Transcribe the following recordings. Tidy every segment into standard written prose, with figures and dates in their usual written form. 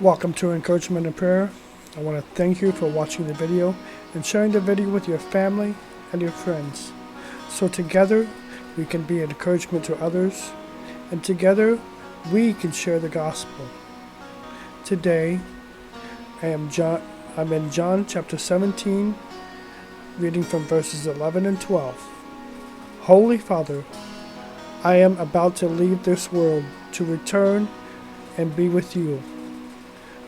Welcome to Encouragement and Prayer. I want to thank you for watching the video and sharing the video with your family and your friends. So together we can be an encouragement to others, and together we can share the gospel. Today I'm in John chapter 17, reading from verses 11 and 12. Holy Father, I am about to leave this world to return and be with you.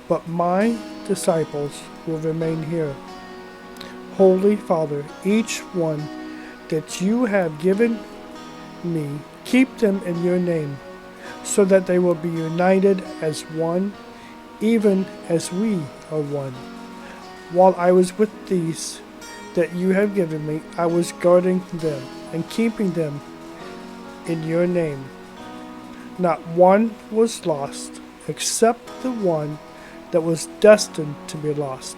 But my disciples will remain here. Holy Father, each one that you have given me, keep them in your name, so that they will be united as one, even as we are one. While I was with these that you have given me, I was guarding them and keeping them in your name. Not one was lost, except the one that was destined to be lost,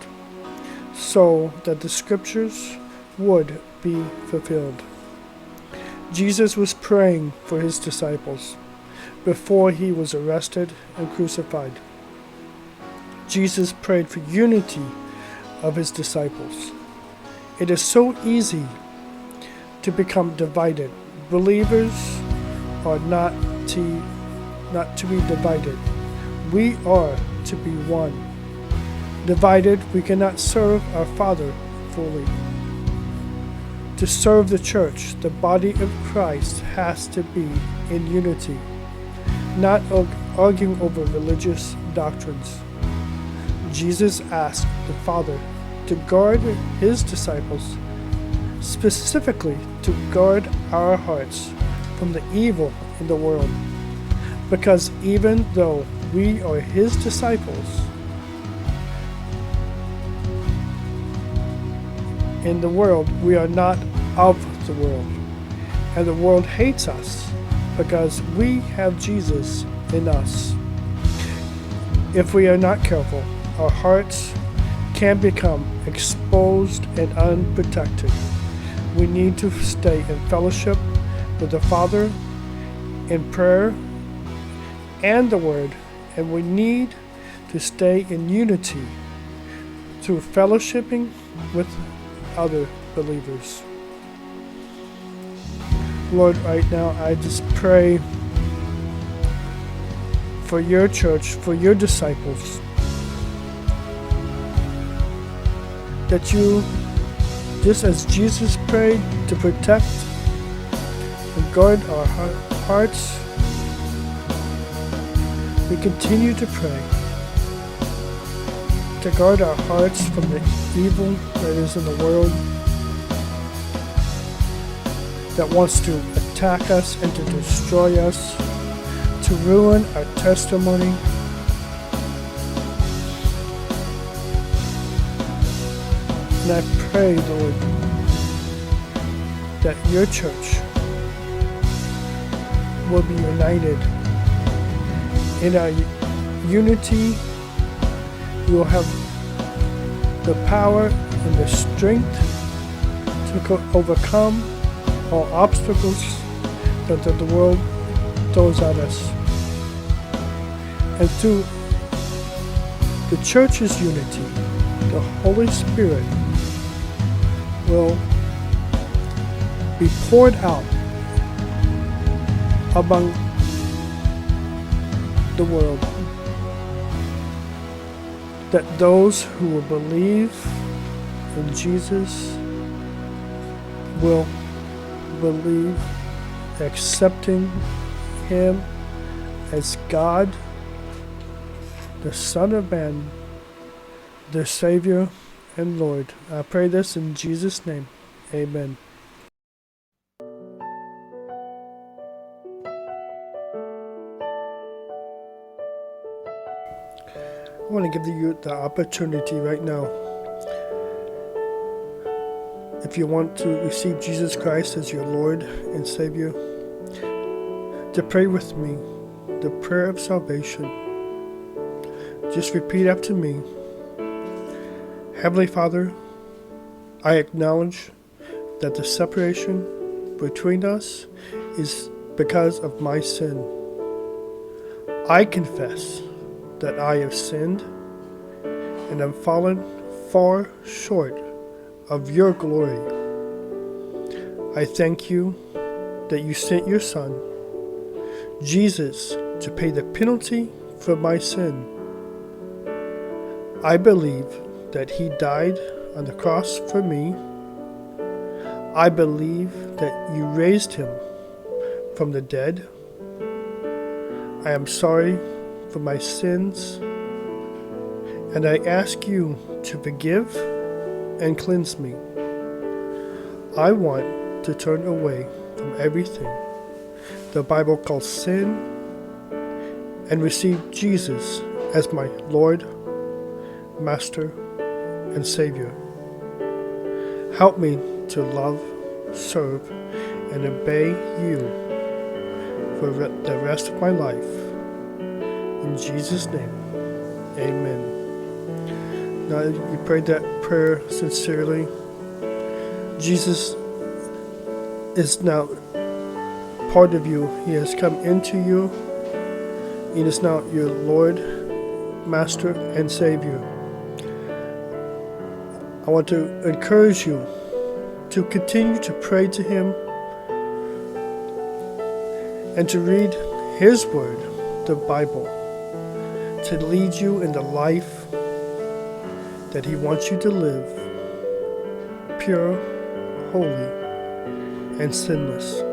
so that the scriptures would be fulfilled. Jesus was praying for his disciples before he was arrested and crucified. Jesus prayed for unity of his disciples. It is so easy to become divided. Believers are not to be divided. We are to be one. Divided, we cannot serve our Father fully. To serve the church, the body of Christ has to be in unity, not arguing over religious doctrines. Jesus asked the Father to guard his disciples, specifically to guard our hearts from the evil in the world, because even though we are his disciples, in the world we are not of the world, and the world hates us because we have Jesus in us. If we are not careful, our hearts can become exposed and unprotected. We need to stay in fellowship with the Father, in prayer and the Word, and we need to stay in unity through fellowshipping with other believers. Lord, right now I just pray for your church, for your disciples, that you, just as Jesus prayed to protect and guard our hearts, we continue to pray to guard our hearts from the evil that is in the world, that wants to attack us and to destroy us, to ruin our testimony. And I pray, Lord, that your church will be united. In our unity, we will have the power and the strength to overcome all obstacles that the world throws at us. And through the church's unity, the Holy Spirit will be poured out among the world, that those who will believe in Jesus will believe, accepting him as God, the Son of Man, their Savior and Lord. I pray this in Jesus' name. Amen. I want to give you the opportunity right now, if you want to receive Jesus Christ as your Lord and Savior, to pray with me the prayer of salvation. Just repeat after me. Heavenly Father, I acknowledge that the separation between us is because of my sin. I confess that I have sinned and have fallen far short of your glory. I thank you that you sent your Son, Jesus, to pay the penalty for my sin. I believe that he died on the cross for me. I believe that you raised him from the dead. I am sorry for my sins, and I ask you to forgive and cleanse me. I want to turn away from everything the Bible calls sin and receive Jesus as my Lord, Master, and Savior. Help me to love, serve, and obey you for the rest of my life. In Jesus' name, amen. Now you prayed that prayer sincerely. Jesus is now part of you. He has come into you. He is now your Lord, Master, and Savior. I want to encourage you to continue to pray to him and to read his word, the Bible, to lead you in the life that he wants you to live, pure, holy, and sinless.